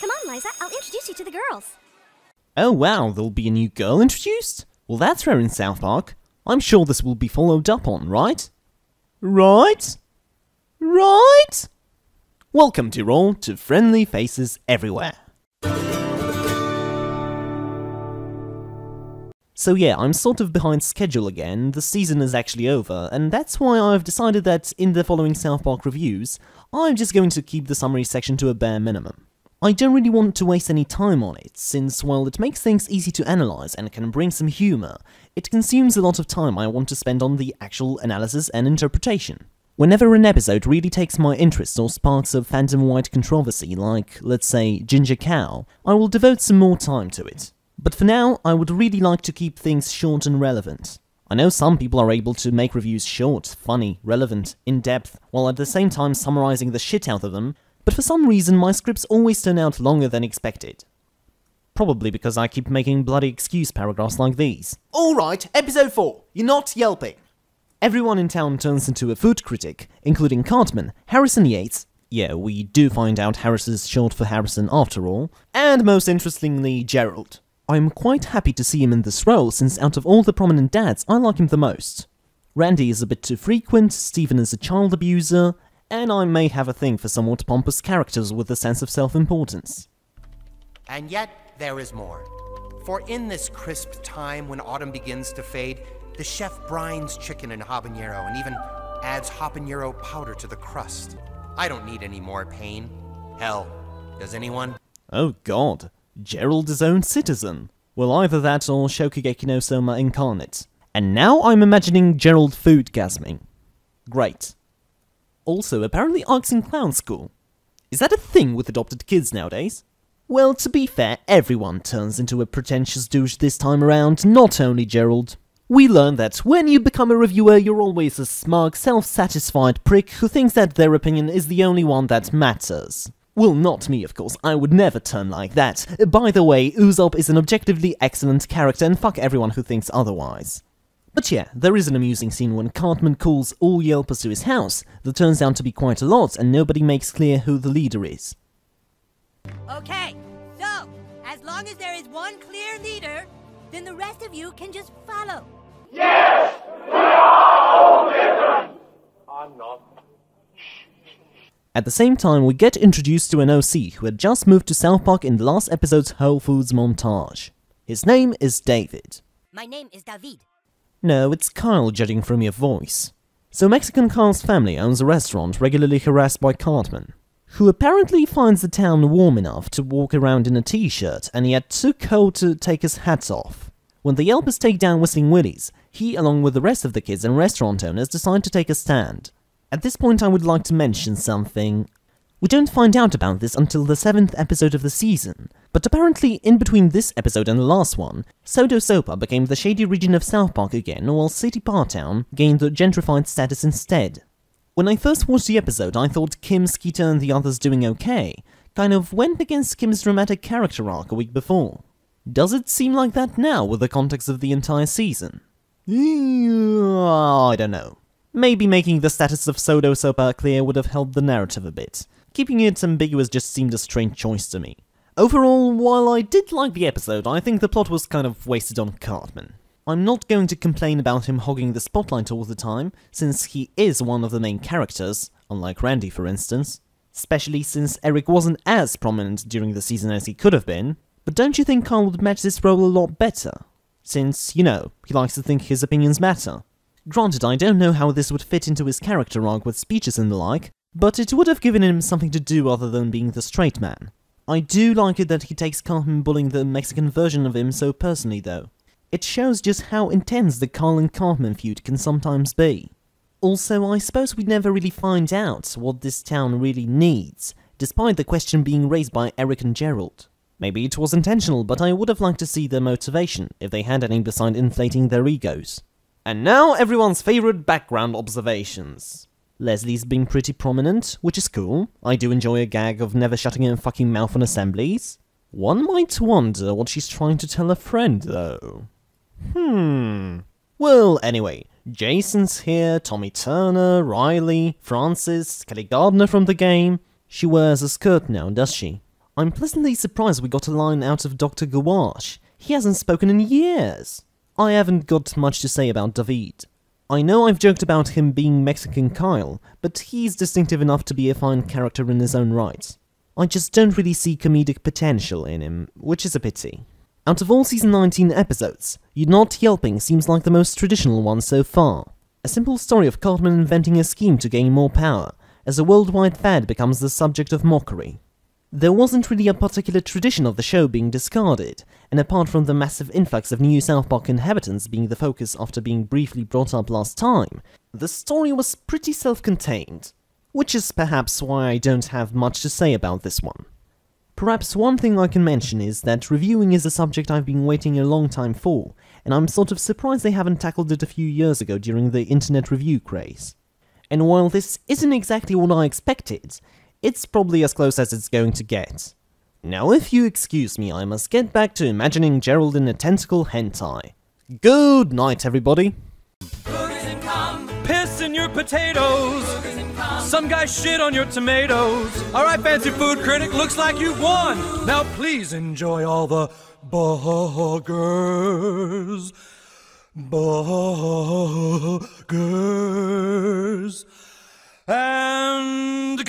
Come on, Liza, I'll introduce you to the girls. Oh wow, there'll be a new girl introduced? Well, that's rare in South Park. I'm sure this will be followed up on, right? Right? Right? Welcome to all to Friendly Faces Everywhere. So yeah, I'm sort of behind schedule again, the season is actually over, and that's why I've decided that in the following South Park reviews, I'm just going to keep the summary section to a bare minimum. I don't really want to waste any time on it, since while it makes things easy to analyze and can bring some humor, it consumes a lot of time I want to spend on the actual analysis and interpretation. Whenever an episode really takes my interest or sparks a fandom-wide controversy like, let's say, Ginger Cow, I will devote some more time to it. But for now, I would really like to keep things short and relevant. I know some people are able to make reviews short, funny, relevant, in-depth, while at the same time summarizing the shit out of them, but for some reason my scripts always turn out longer than expected. Probably because I keep making bloody excuse paragraphs like these. Alright, episode 4, you're not Yelping. Everyone in town turns into a food critic, including Cartman, Harrison Yates, yeah, we do find out Harris is short for Harrison after all, and most interestingly, Gerald. I'm quite happy to see him in this role, since out of all the prominent dads, I like him the most. Randy is a bit too frequent, Steven is a child abuser, and I may have a thing for somewhat pompous characters with a sense of self-importance. And yet, there is more. For in this crisp time when autumn begins to fade, the chef brines chicken in habanero and even adds habanero powder to the crust. I don't need any more pain. Hell, does anyone? Oh god. Gerald his own citizen. Well, either that or Shokugeki no Soma incarnate. And now I'm imagining Gerald foodgasming. Great. Also, apparently Arcs in Clown School. Is that a thing with adopted kids nowadays? Well, to be fair, everyone turns into a pretentious douche this time around, not only Gerald. We learn that when you become a reviewer, you're always a smug, self-satisfied prick who thinks that their opinion is the only one that matters. Well, not me, of course, I would never turn like that. By the way, Usopp is an objectively excellent character and fuck everyone who thinks otherwise. But yeah, there is an amusing scene when Cartman calls all Yelpers to his house that turns out to be quite a lot and nobody makes clear who the leader is. Okay, so, as long as there is one clear leader, then the rest of you can just follow. Yes! We are all different! I'm not. At the same time, we get introduced to an OC who had just moved to South Park in the last episode's Whole Foods montage. His name is David. My name is David. No, it's Kyle, judging from your voice. So Mexican Kyle's family owns a restaurant regularly harassed by Cartman, who apparently finds the town warm enough to walk around in a t-shirt and yet too cold to take his hat off. When the Yelpers take down Whistling Willie's, he, along with the rest of the kids and restaurant owners, decide to take a stand. At this point I would like to mention something. We don't find out about this until the 7th episode of the season, but apparently in between this episode and the last one, Sodo Sopa became the shady region of South Park again, while City Partown gained the gentrified status instead. When I first watched the episode, I thought Kim, Skeeter and the others doing okay, kind of went against Kim's dramatic character arc a week before. Does it seem like that now with the context of the entire season? I don't know. Maybe making the status of Sodo Sopa clear would have helped the narrative a bit. Keeping it ambiguous just seemed a strange choice to me. Overall, while I did like the episode, I think the plot was kind of wasted on Cartman. I'm not going to complain about him hogging the spotlight all the time, since he is one of the main characters, unlike Randy for instance. Especially since Eric wasn't as prominent during the season as he could have been. But don't you think Carl would match this role a lot better? Since, you know, he likes to think his opinions matter. Granted, I don't know how this would fit into his character arc with speeches and the like, but it would have given him something to do other than being the straight man. I do like it that he takes Cartman bullying the Mexican version of him so personally though. It shows just how intense the Carl and Cartman feud can sometimes be. Also, I suppose we never really find out what this town really needs, despite the question being raised by Eric and Gerald. Maybe it was intentional, but I would have liked to see their motivation, if they had any beside inflating their egos. And now everyone's favorite background observations. Leslie's being pretty prominent, which is cool. I do enjoy a gag of never shutting her fucking mouth on assemblies. One might wonder what she's trying to tell a friend, though. Well, anyway, Jason's here, Tommy Turner, Riley, Francis, Kelly Gardner from the game. She wears a skirt now, does she? I'm pleasantly surprised we got a line out of Dr. Gouache. He hasn't spoken in years. I haven't got much to say about David. I know I've joked about him being Mexican Kyle, but he's distinctive enough to be a fine character in his own right. I just don't really see comedic potential in him, which is a pity. Out of all season 19 episodes, You're Not Yelping seems like the most traditional one so far. A simple story of Cartman inventing a scheme to gain more power, as a worldwide fad becomes the subject of mockery. There wasn't really a particular tradition of the show being discarded, and apart from the massive influx of new South Park inhabitants being the focus after being briefly brought up last time, the story was pretty self-contained, which is perhaps why I don't have much to say about this one. Perhaps one thing I can mention is that reviewing is a subject I've been waiting a long time for, and I'm sort of surprised they haven't tackled it a few years ago during the internet review craze. And while this isn't exactly what I expected, it's probably as close as it's going to get. Now if you excuse me, I must get back to imagining Gerald in a tentacle hentai. Good night, everybody. Piss in your potatoes. Some guy shit on your tomatoes. Alright, fancy food critic, looks like you've won. Now please enjoy all the burgers. Burgers. And